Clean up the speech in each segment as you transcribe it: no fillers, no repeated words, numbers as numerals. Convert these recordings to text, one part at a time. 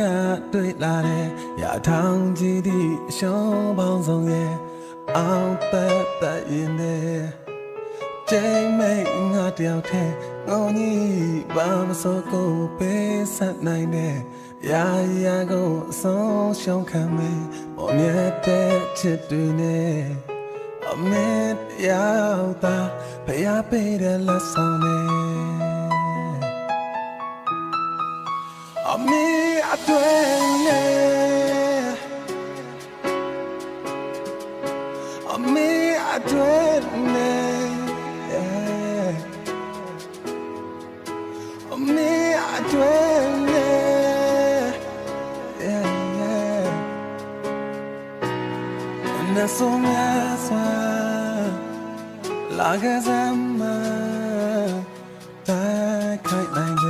ကတွေ့လာတဲ့ရထောင်ကြီးသည့်အရှုံးပေါင်းဆုံးရဲ့အောင်သက်သက်ရင်နဲ့ကျိမ်းမိတ်ငါတယောက်ထဲငုံကြီးဘာမစိုးကိုပေးဆက်နိုင်တဲ့ရာရာကိုအဆုံးရှုံးခံမယ်ပေါ်မြတ်တဲ့ချစ်တွေနဲ့အမေတရားသာဖျားပေးတဲ့လက်ဆောင်နဲ့အမေအတွင်းနဲ့အမေအတွင်းနဲ့အမေအတွင်းနဲ့那送呀算拉个什么打开来的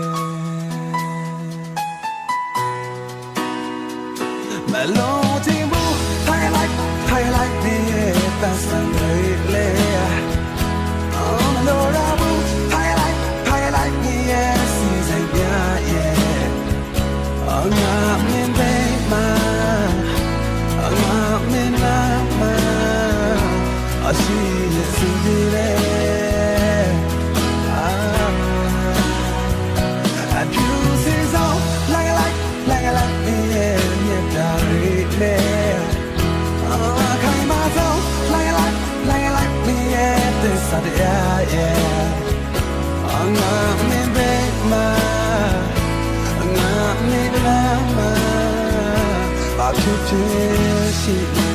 melody不太来你也单身累累哦那罗不太来你也是在边耶哦那面对吗我们那么我是也是的啊就是说来你也打理嘞啊开马走来你也得啥的呀啊我们被嘛我们那么把ဖြစ်ရှိနေ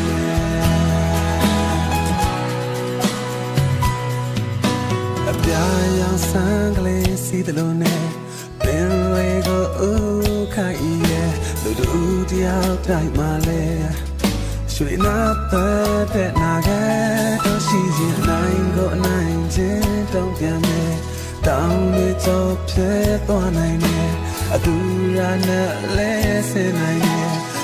အပြာရောင်ဆန်းကလေးစီးတယ်လို့နဲ့ပင်တွေကိုဦးခိုင်ရဲ့လူတို့တယောက်တိုင်းမှာလဲရွှေနာတဲ့နာခဲ့တော့ရှိရင်နိုင်ကိုအနိုင်ချင်းတောင်းပြန်မယ်တောင်းနေတော့ဖြစ်သွားနိုင်တယ်အတူရနဲ့လဲစင်နိုင်တယ်